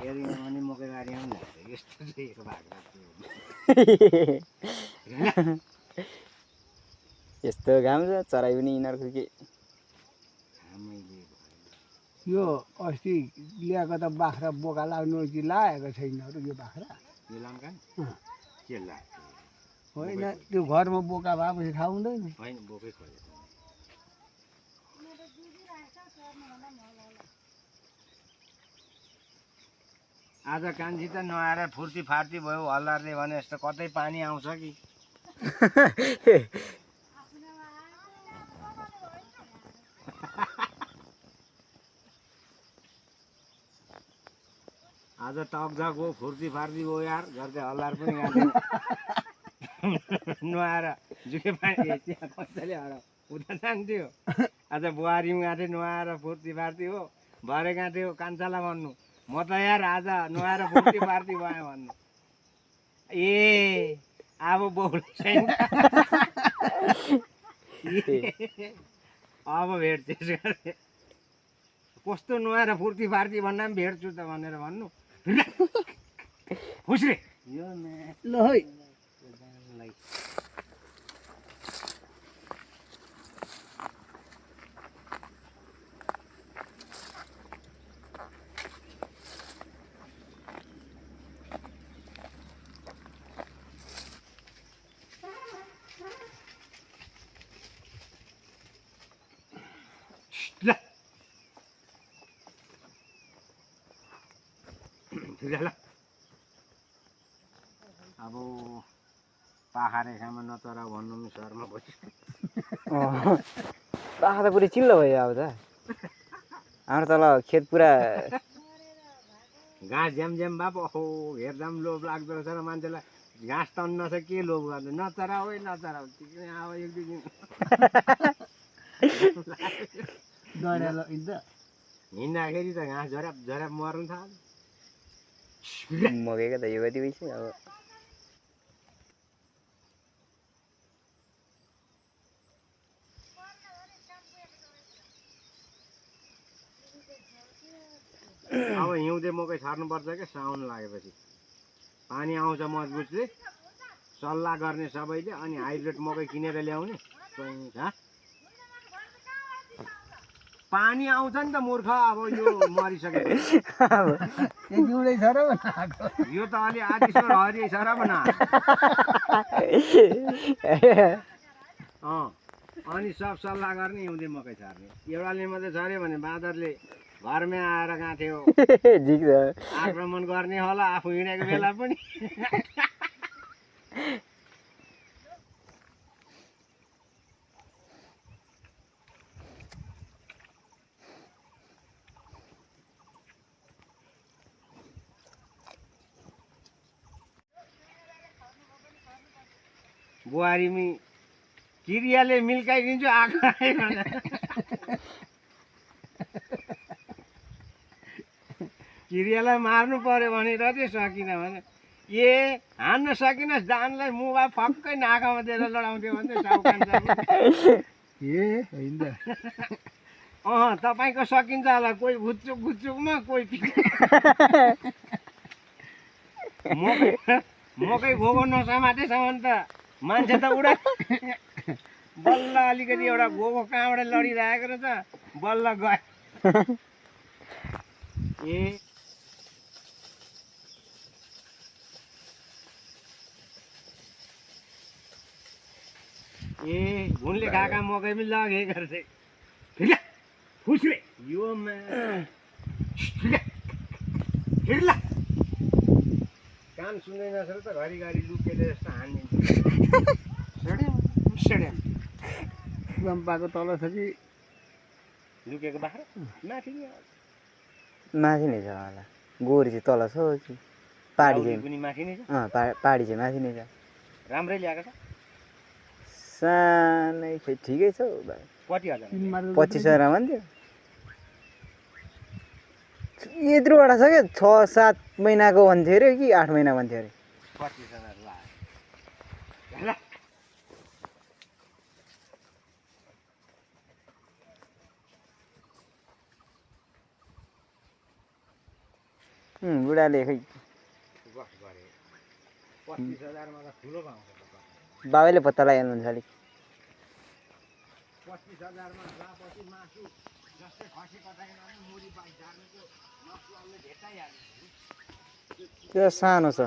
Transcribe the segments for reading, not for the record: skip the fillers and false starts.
एरियामा पनि मकै बारीमा पनि लाग्छ यस्तो चाहिँ एक भाग यस्तो घाम छ चराइ पनि यिनीहरूको के यो अस्ति ल्याएको त बाख्रा बोका लाग्नु कि लागेको छैन यो बाख्रा यो लाम्का के लाग्छ होइन त्यो घरमा बोका भएपछि थाहा हुँदैन होइन बोकै खोजेको आज कान्छी त नआएर फुर्ती फार्ती भयो हल्लारले भने जस्तो कतै पानी आउँछ कि आज टकझक हो फुर्ती फार्ती भयो यार गर्दै हल्लार पनि गाँथ्यो नुहाएर जुके पानी त्यहाँ कसैले उता जान्थ्यो आज बुहारी पनि गाँथ्यो नुहाएर फुर्ती फार्ती हो भरे गाँथ्यो कान्छालाई भन्नु म त यार आज नुहाएर फुर्ती फार्ती भयो भन्नु ए अब बोल्नु छैन अब भेट्छु कस्तो नुहाएर फुर्ती फार्ती भन्दा पनि भेट्छु त भनेर भन्नु खुस्रे यो ल है अब पाखा रेखामा नचरा भन्नु पनि शर्मा बस्यो पाखा त पुरै चिल्लो भयो अब त हाम्रो तल खेत पुरा घाँस झ्याम झ्याम बाप हो हेर्दा पनि लोभ लाग्दो रहेछ र मान्छेलाई घाँस तन्न छ के लोभ गर्छ नचरा हो नचरा हो अब एक दुई दिन हिँड्दाखेरि त घाँस झराप झराप मर्नु थाल्यो मगेको त यो कति भइसक्यो अब अब हिउँदे मकै छर्नुपर्छ क्या साउन लागेपछि पानी आउँछ मजबुतले सल्लाह गर्ने सबैले अनि हाइब्रिड मकै किनेर ल्याउने पानी आउँछ नि त मूर्ख अब यो मरिसकेको यो त अलि आदिश्वर हरि छ र बना अनि सब सल्लाह गर्ने हिउँदे मकै छर्ने एउटाले मात्रै छर्यो भने बाँदरले घरमै आएर गाँथ्यो आक्रमण गर्ने होला आफू हिँडेको बेला पनि बुहारीमी किरियाले मिल्काइदिन्छु आएको किरियालाई मार्नु पर्यो भनेर चाहिँ सकिनँ भने ए हान्न सकिनस् जानलाई मुभा फक्कै नाकामा दिएर लडाउँथ्यो भने तपाईँको सकिन्छ होला कोही भुच्चुक भुच्चुकमा कोही मकै घोगो नसमातेसम्म त मान्छे त उडा बल्ल अलिकति एउटा घोगो कहाँबाट लडिरहेको रहेछ बल्ल गयो ए घुनले खाएका मकै पनि लगे गर्दै खुसले यो कान सुन्दैन रहेछ त घरिघरि लुकेले जस्तो हानिदिन्छ गम्पाको तल छ कि लुकेको बाख्रा माथि माथि नै छ होला गोरी चाहिँ तल छ कि पहाडी चाहिँ माथि नै छ पहाडी चाहिँ माथि नै छ राम्रै ल्याएको छ सानै खै ठिकै छ कति हजार 25,000 भन्थ्यो यत्रोवटा छ क्या 6-7 महिनाको भन्थ्यो अरे कि 8 महिना भन्थ्यो अरे 25,000 बुढाले खै गफ गरे 25,000 मा त ठुलो पाउँछ त बाबैले पत्ता लगाइहाल्नुहुन्छ अलिक 25,000 मा लापछि मासु जस्तै खसी कटाइ नभए मुरी पाइ जार्नुको नसुवाल्ने भेटाइहाल्यो त्यो सानो छ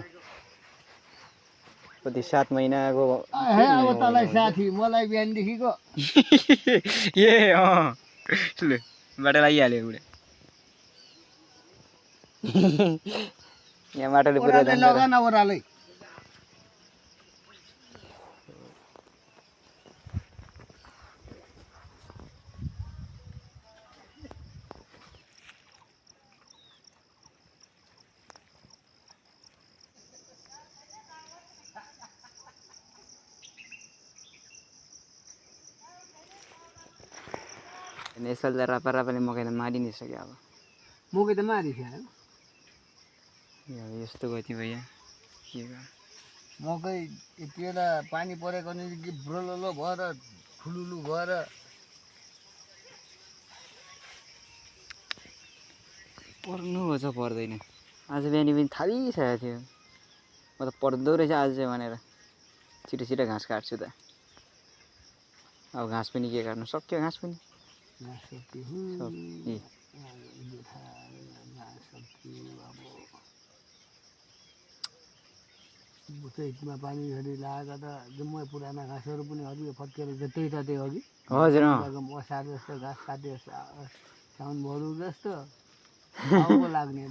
कति 7 महिनाको हे अब तँलाई साथी मलाई बिहानदेखिको ए लु बाटो लागिहाल्यो बुढा यहाँ बाटोले पुरा ओह्रालै जान्छ लगा न ओह्रालै यसो रापाले मकै त मारि नै सक्यो अब मकै त मारिसक्यो अब यस्तो गति भइया के गर्नु मकै यति बेला पानी परेको नि कि ब्रोलो भएर ठुलुलु भएर पर्नु छ पर्दैन आज बिहान पनि थालिसकेको थियो म त पर्दो रहेछ आज चाहिँ भनेर छिटो छिटो घाँस काट्छु त अब घाँस पनि के काट्नु सक्यो घाँस पनि ए चैतमा पानी झरी लागेको त जम्मै पुराना घाँसहरू पनि हरियो फर्केर त्यही त त्यही अघि हजुर असार जस्तो घाँस काट्यो साउन भरु जस्तो आउको लाग्ने